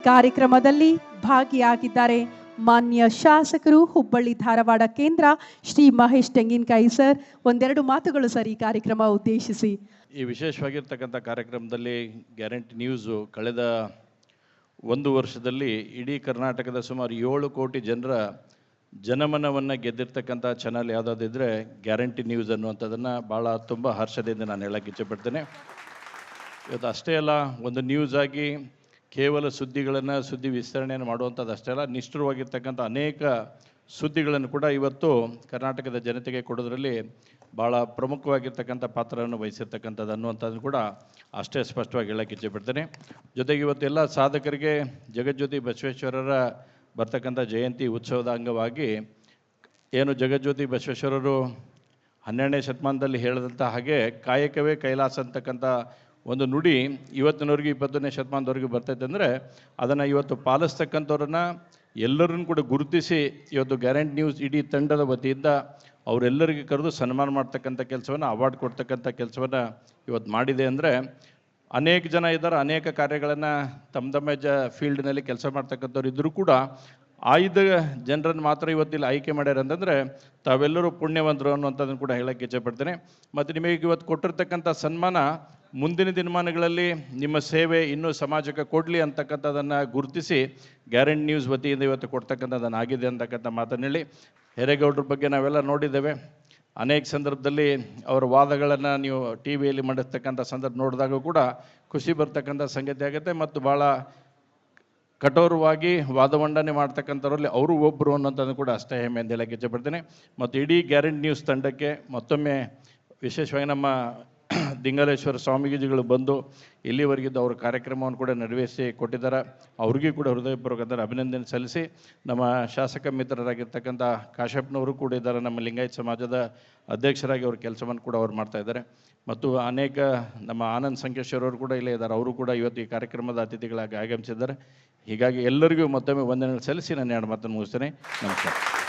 ಕಾರ್ಯಕ್ರಮದಲ್ಲಿ ಭಾಗಿಯಾಗಿದ್ದಾರೆ ಮಾನ್ಯ ಶಾಸಕರು ಹುಬ್ಬಳ್ಳಿ ಧಾರವಾಡ ಕೇಂದ್ರ ಶ್ರೀ ಮಹೇಶ್ ತೆಂಗಿನಕಾಯಿ ಸರ್. ಒಂದೆರಡು ಮಾತುಗಳು ಸರ್ ಈ ಕಾರ್ಯಕ್ರಮ ಉದ್ದೇಶಿಸಿ. ಈ ವಿಶೇಷವಾಗಿರ್ತಕ್ಕಂಥ ಕಾರ್ಯಕ್ರಮದಲ್ಲಿ ಗ್ಯಾರಂಟಿ ನ್ಯೂಸು ಕಳೆದ ಒಂದು ವರ್ಷದಲ್ಲಿ ಇಡೀ ಕರ್ನಾಟಕದ ಸುಮಾರು 7 ಕೋಟಿ ಜನರ ಜನಮನವನ್ನು ಗೆದ್ದಿರ್ತಕ್ಕಂಥ ಚಾನಲ್ ಯಾವುದಾದಿದ್ರೆ ಗ್ಯಾರಂಟಿ ನ್ಯೂಸ್ ಅನ್ನುವಂಥದ್ದನ್ನು ಭಾಳ ತುಂಬ ಹರ್ಷದಿಂದ ನಾನು ಹೇಳೋಕ್ಕೆ ಇಚ್ಛೆಪಡ್ತೇನೆ. ಇವತ್ತು ಅಷ್ಟೇ ಅಲ್ಲ, ಒಂದು ನ್ಯೂಸ್ ಆಗಿ ಕೇವಲ ಸುದ್ದಿ ವಿಸ್ತರಣೆಯನ್ನು ಮಾಡುವಂಥದ್ದು ಅಷ್ಟೇ ಅಲ್ಲ, ನಿಷ್ಠುರವಾಗಿರ್ತಕ್ಕಂಥ ಅನೇಕ ಸುದ್ದಿಗಳನ್ನು ಕೂಡ ಇವತ್ತು ಕರ್ನಾಟಕದ ಜನತೆಗೆ ಕೊಡೋದ್ರಲ್ಲಿ ಭಾಳ ಪ್ರಮುಖವಾಗಿರ್ತಕ್ಕಂಥ ಪಾತ್ರವನ್ನು ವಹಿಸಿರ್ತಕ್ಕಂಥದ್ದು ಅನ್ನುವಂಥದ್ದು ಕೂಡ ಅಷ್ಟೇ ಸ್ಪಷ್ಟವಾಗಿ ಹೇಳೋಕ್ಕೆ ಇಚ್ಛೆಪಡ್ತೇನೆ. ಜೊತೆಗೆ ಇವತ್ತು ಎಲ್ಲ ಸಾಧಕರಿಗೆ ಜಗಜ್ಯೋತಿ ಬಸವೇಶ್ವರರ ಬರ್ತಕ್ಕಂಥ ಜಯಂತಿ ಉತ್ಸವದ ಅಂಗವಾಗಿ ಏನು ಜಗಜ್ಯೋತಿ ಬಸವೇಶ್ವರರು 12ನೇ ಶತಮಾನದಲ್ಲಿ ಹೇಳಿದಂಥ ಹಾಗೆ ಕಾಯಕವೇ ಕೈಲಾಸ ಅಂತಕ್ಕಂಥ ಒಂದು ನುಡಿ ಇವತ್ತಿನವರೆಗೂ 21ನೇ ಶತಮಾನದವರೆಗೂ ಬರ್ತೈತೆ ಅಂದರೆ ಅದನ್ನು ಇವತ್ತು ಪಾಲಿಸ್ತಕ್ಕಂಥವ್ರನ್ನ ಎಲ್ಲರನ್ನು ಕೂಡ ಗುರುತಿಸಿ ಇವತ್ತು ಗ್ಯಾರಂಟಿ ನ್ಯೂಸ್ ಇಡೀ ತಂಡದ ವತಿಯಿಂದ ಅವರೆಲ್ಲರಿಗೆ ಕರೆದು ಸನ್ಮಾನ ಮಾಡ್ತಕ್ಕಂಥ ಕೆಲಸವನ್ನು, ಅವಾರ್ಡ್ ಕೊಡ್ತಕ್ಕಂಥ ಕೆಲಸವನ್ನು ಇವತ್ತು ಮಾಡಿದೆ. ಅಂದರೆ ಅನೇಕ ಜನ ಇದ್ದಾರೆ, ಅನೇಕ ಕಾರ್ಯಗಳನ್ನು ತಮ್ಮ ಫೀಲ್ಡ್ನಲ್ಲಿ ಕೆಲಸ ಮಾಡ್ತಕ್ಕಂಥವ್ರು ಇದ್ದರೂ ಕೂಡ 5 ಜನರನ್ನು ಮಾತ್ರ ಇವತ್ತಿಲ್ಲಿ ಆಯ್ಕೆ ಮಾಡ್ಯಾರ ಅಂತಂದರೆ ತಾವೆಲ್ಲರೂ ಪುಣ್ಯವಂತರು ಅನ್ನುವಂಥದ್ದನ್ನು ಕೂಡ ಹೇಳೋಕ್ಕೆ ಇಚ್ಛೆಪಡ್ತೇನೆ. ಮತ್ತು ನಿಮಗೆ ಇವತ್ತು ಕೊಟ್ಟಿರ್ತಕ್ಕಂಥ ಸನ್ಮಾನ ಮುಂದಿನ ದಿನಮಾನಗಳಲ್ಲಿ ನಿಮ್ಮ ಸೇವೆ ಇನ್ನೂ ಸಮಾಜಕ್ಕೆ ಕೊಡಲಿ ಅಂತಕ್ಕಂಥದ್ದನ್ನು ಗುರುತಿಸಿ ಗ್ಯಾರಂಟಿ ನ್ಯೂಸ್ ವತಿಯಿಂದ ಇವತ್ತು ಕೊಡ್ತಕ್ಕಂಥದ್ದನ್ನು ಆಗಿದೆ ಅಂತಕ್ಕಂಥ ಮಾತನ್ನು ಹೇಳಿ, ಹಿರೇಗೌಡರ ಬಗ್ಗೆ ನಾವೆಲ್ಲ ನೋಡಿದ್ದೇವೆ. ಅನೇಕ ಸಂದರ್ಭದಲ್ಲಿ ಅವರ ವಾದಗಳನ್ನು ನೀವು ಟಿ ವಿಯಲ್ಲಿ ಮಾಡಿಸ್ತಕ್ಕಂಥ ಸಂದರ್ಭ ನೋಡಿದಾಗ ಕೂಡ ಖುಷಿ ಬರ್ತಕ್ಕಂಥ ಸಂಗತಿ ಆಗುತ್ತೆ. ಮತ್ತು ಭಾಳ ಕಠೋರವಾಗಿ ವಾದಮಂಡನೆ ಮಾಡ್ತಕ್ಕಂಥವ್ರಲ್ಲಿ ಅವರು ಒಬ್ಬರು ಅನ್ನೋಂಥದ್ದು ಕೂಡ ಅಷ್ಟೇ ಹೆಮ್ಮೆ ಅಂತ ಹೇಳಕ್ಕೆ ಇಚ್ಛೆಪಡ್ತೇನೆ. ಮತ್ತು ಇಡೀ ಗ್ಯಾರಂಟಿ ನ್ಯೂಸ್ ತಂಡಕ್ಕೆ ಮತ್ತೊಮ್ಮೆ ವಿಶೇಷವಾಗಿ ನಮ್ಮ ದಿಂಗಲೇಶ್ವರ ಸ್ವಾಮೀಜಿಗಳು ಬಂದು ಇಲ್ಲಿವರೆಗಿದ್ದು ಅವರ ಕಾರ್ಯಕ್ರಮವನ್ನು ಕೂಡ ನೆರವೇರಿಸಿ ಕೊಟ್ಟಿದ್ದಾರೆ. ಅವ್ರಿಗೂ ಕೂಡ ಹೃದಯಪೂರ್ವಕ ಅಭಿನಂದನೆ ಸಲ್ಲಿಸಿ, ನಮ್ಮ ಶಾಸಕ ಮಿತ್ರರಾಗಿರ್ತಕ್ಕಂಥ ಕಾಶ್ಯಪ್ನವರು ಕೂಡ ಇದ್ದಾರೆ, ನಮ್ಮ ಲಿಂಗಾಯತ ಸಮಾಜದ ಅಧ್ಯಕ್ಷರಾಗಿ ಅವ್ರ ಕೆಲಸವನ್ನು ಕೂಡ ಅವ್ರು ಮಾಡ್ತಾಯಿದ್ದಾರೆ. ಮತ್ತು ಅನೇಕ ನಮ್ಮ ಆನಂದ್ ಸಂಕೇಶ್ವರವರು ಕೂಡ ಇಲ್ಲೇ ಇದ್ದಾರೆ, ಅವರು ಕೂಡ ಇವತ್ತು ಈ ಕಾರ್ಯಕ್ರಮದ ಅತಿಥಿಗಳಾಗಿ ಆಗಮಿಸಿದ್ದಾರೆ. ಹೀಗಾಗಿ ಎಲ್ಲರಿಗೂ ಮತ್ತೊಮ್ಮೆ ವಂದನೆಗಳು ಸಲ್ಲಿಸಿ ನಾನು 2 ಮಾತನ್ನು ಮುಗಿಸ್ತೇನೆ. ನಮಸ್ಕಾರ.